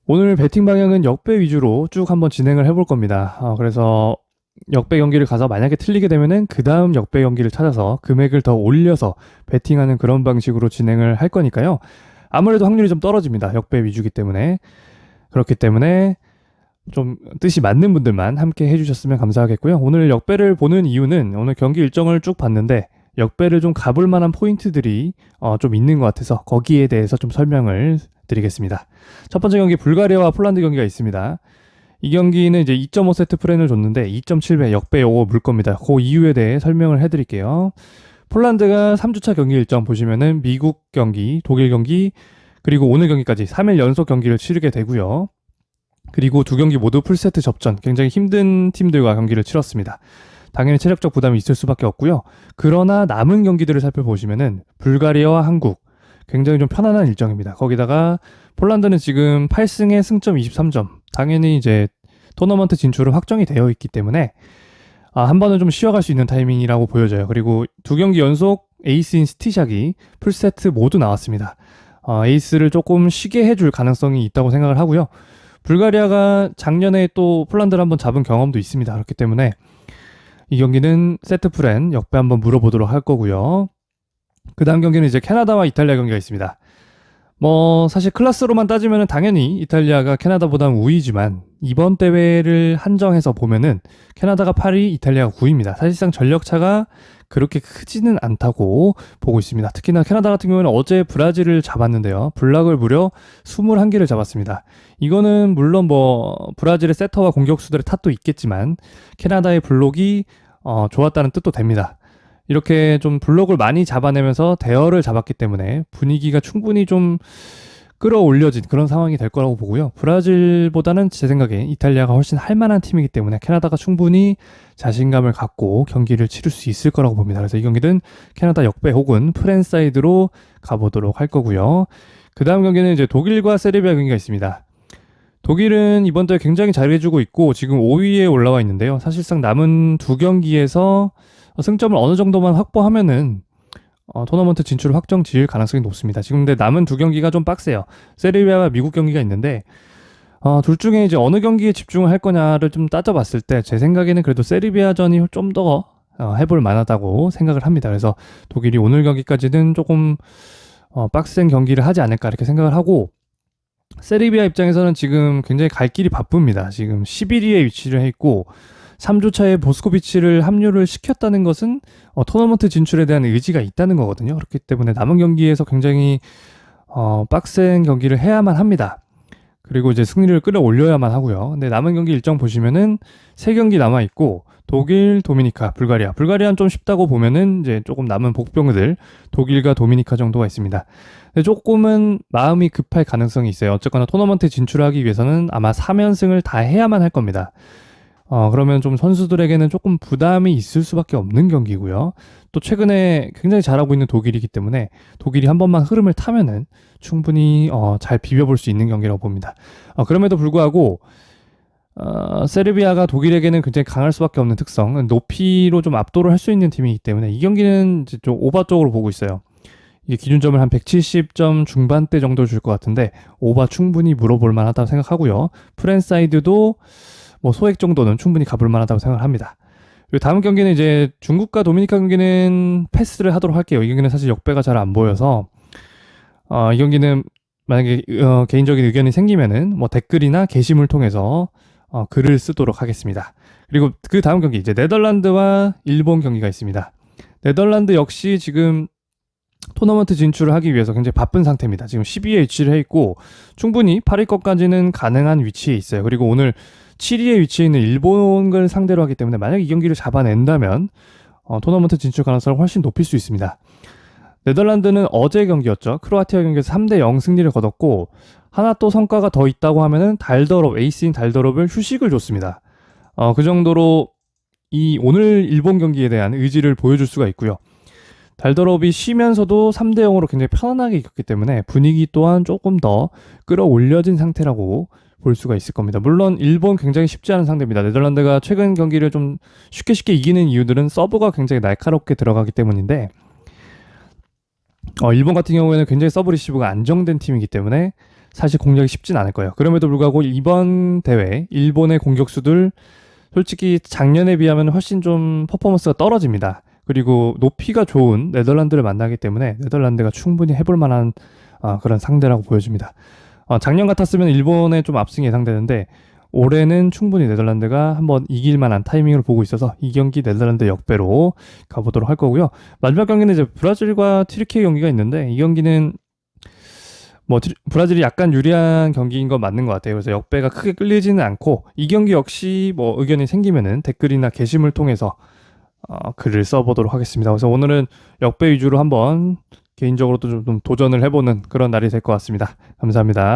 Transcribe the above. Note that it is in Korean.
오늘 배팅 방향은 역배 위주로 쭉 한번 진행을 해볼 겁니다. 그래서 역배 경기를 가서 만약에 틀리게 되면은 그 다음 역배 경기를 찾아서 금액을 더 올려서 배팅하는 그런 방식으로 진행을 할 거니까요. 아무래도 확률이 좀 떨어집니다. 역배 위주기 때문에. 그렇기 때문에 좀 뜻이 맞는 분들만 함께 해주셨으면 감사하겠고요. 오늘 역배를 보는 이유는 오늘 경기 일정을 쭉 봤는데 역배를 좀 가볼 만한 포인트들이 좀 있는 것 같아서 거기에 대해서 좀 설명을 드리겠습니다. 첫 번째 경기 불가리아와 폴란드 경기가 있습니다. 이 경기는 이제 2.5세트 프랜을 줬는데 2.7배 역배 요거 물 겁니다. 그 이유에 대해 설명을 해드릴게요. 폴란드가 3주차 경기 일정 보시면은 미국 경기, 독일 경기, 그리고 오늘 경기까지 3일 연속 경기를 치르게 되고요. 그리고 두 경기 모두 풀세트 접전, 굉장히 힘든 팀들과 경기를 치렀습니다. 당연히 체력적 부담이 있을 수밖에 없고요. 그러나 남은 경기들을 살펴보시면은 불가리아와 한국, 굉장히 좀 편안한 일정입니다. 거기다가 폴란드는 지금 8승에 승점 23점. 당연히 이제 토너먼트 진출은 확정이 되어 있기 때문에 한 번은 좀 쉬어갈 수 있는 타이밍이라고 보여져요. 그리고 두 경기 연속 에이스인 스티샥이 풀세트 모두 나왔습니다. 에이스를 조금 쉬게 해줄 가능성이 있다고 생각을 하고요. 불가리아가 작년에 또 폴란드를 한번 잡은 경험도 있습니다. 그렇기 때문에 이 경기는 세트 프랜 역배 한번 물어보도록 할 거고요. 그 다음 경기는 이제 캐나다와 이탈리아 경기가 있습니다. 사실 클래스로만 따지면 당연히 이탈리아가 캐나다보다는 우위지만 이번 대회를 한정해서 보면은 캐나다가 8위, 이탈리아가 9위입니다. 사실상 전력차가 그렇게 크지는 않다고 보고 있습니다. 특히나 캐나다 같은 경우는 어제 브라질을 잡았는데요. 블락을 무려 21개를 잡았습니다. 이거는 물론 브라질의 세터와 공격수들의 탓도 있겠지만 캐나다의 블록이 좋았다는 뜻도 됩니다. 이렇게 좀 블록을 많이 잡아내면서 대여를 잡았기 때문에 분위기가 충분히 좀 끌어올려진 그런 상황이 될 거라고 보고요. 브라질보다는 제 생각에 이탈리아가 훨씬 할만한 팀이기 때문에 캐나다가 충분히 자신감을 갖고 경기를 치를 수 있을 거라고 봅니다. 그래서 이 경기는 캐나다 역배 혹은 프랜 사이드로 가보도록 할 거고요. 그 다음 경기는 이제 독일과 세르비아 경기가 있습니다. 독일은 이번 대회 굉장히 잘해주고 있고 지금 5위에 올라와 있는데요. 사실상 남은 두 경기에서 승점을 어느 정도만 확보하면은 토너먼트 진출을 확정 지을 가능성이 높습니다. 지금 근데 남은 두 경기가 좀 빡세요. 세르비아와 미국 경기가 있는데 둘 중에 이제 어느 경기에 집중을 할 거냐를 좀 따져봤을 때 제 생각에는 그래도 세르비아전이 좀 더 해볼 만하다고 생각을 합니다. 그래서 독일이 오늘 경기까지는 조금 빡센 경기를 하지 않을까 이렇게 생각을 하고 세르비아 입장에서는 지금 굉장히 갈 길이 바쁩니다. 지금 11위에 위치를 해 있고 3주차에 보스코비치를 합류를 시켰다는 것은 토너먼트 진출에 대한 의지가 있다는 거거든요. 그렇기 때문에 남은 경기에서 굉장히 빡센 경기를 해야만 합니다. 그리고 이제 승리를 끌어올려야만 하고요. 근데 남은 경기 일정 보시면은 3경기 남아 있고 독일, 도미니카, 불가리아. 불가리아는 좀 쉽다고 보면은 이제 조금 남은 복병들 독일과 도미니카 정도가 있습니다. 근데 조금은 마음이 급할 가능성이 있어요. 어쨌거나 토너먼트 진출하기 위해서는 아마 3연승을 다 해야만 할 겁니다. 그러면 좀 선수들에게는 조금 부담이 있을 수밖에 없는 경기고요. 또 최근에 굉장히 잘하고 있는 독일이기 때문에 독일이 한 번만 흐름을 타면은 충분히 잘 비벼볼 수 있는 경기라고 봅니다. 그럼에도 불구하고 세르비아가 독일에게는 굉장히 강할 수밖에 없는 특성, 높이로 좀 압도를 할 수 있는 팀이기 때문에 이 경기는 이제 좀 오바 쪽으로 보고 있어요. 이게 기준점을 한 170점 중반대 정도 줄 것 같은데 오바 충분히 물어볼 만하다고 생각하고요. 프랜 사이드도 소액 정도는 충분히 가볼 만하다고 생각을 합니다. 그리고 다음 경기는 이제 중국과 도미니카 경기는 패스를 하도록 할게요. 이 경기는 사실 역배가 잘 안 보여서 이 경기는 만약에 개인적인 의견이 생기면은 댓글이나 게시물 통해서 글을 쓰도록 하겠습니다. 그리고 그 다음 경기 이제 네덜란드와 일본 경기가 있습니다. 네덜란드 역시 지금 토너먼트 진출을 하기 위해서 굉장히 바쁜 상태입니다. 지금 12위에 위치를 해 있고 충분히 8위권까지는 가능한 위치에 있어요. 그리고 오늘 7위에 위치해 있는 일본을 상대로 하기 때문에 만약 이 경기를 잡아낸다면 토너먼트 진출 가능성을 훨씬 높일 수 있습니다. 네덜란드는 어제 경기였죠. 크로아티아 경기에서 3대0 승리를 거뒀고 하나 또 성과가 더 있다고 하면은 달더럽, 에이스인 달더럽을 휴식을 줬습니다. 그 정도로 이 오늘 일본 경기에 대한 의지를 보여줄 수가 있고요. 달더럽이 쉬면서도 3대0으로 굉장히 편안하게 이겼기 때문에 분위기 또한 조금 더 끌어올려진 상태라고 볼 수가 있을 겁니다. 물론 일본 굉장히 쉽지 않은 상대입니다. 네덜란드가 최근 경기를 좀 쉽게 이기는 이유들은 서브가 굉장히 날카롭게 들어가기 때문인데 일본 같은 경우에는 굉장히 서브 리시브가 안정된 팀이기 때문에 사실 공략이 쉽진 않을 거예요. 그럼에도 불구하고 이번 대회 일본의 공격수들 솔직히 작년에 비하면 훨씬 좀 퍼포먼스가 떨어집니다. 그리고 높이가 좋은 네덜란드를 만나기 때문에 네덜란드가 충분히 해볼 만한 그런 상대라고 보여집니다. 작년 같았으면 일본에 좀 압승이 예상되는데 올해는 충분히 네덜란드가 한번 이길 만한 타이밍을 보고 있어서 이 경기 네덜란드 역배로 가보도록 할 거고요. 마지막 경기는 이제 브라질과 튀르키예 경기가 있는데 이 경기는 뭐 브라질이 약간 유리한 경기인 건 맞는 것 같아요. 그래서 역배가 크게 끌리지는 않고 이 경기 역시 뭐 의견이 생기면은 댓글이나 게시물 통해서 글을 써보도록 하겠습니다. 그래서 오늘은 역배 위주로 한번 개인적으로도 좀 도전을 해보는 그런 날이 될 것 같습니다. 감사합니다.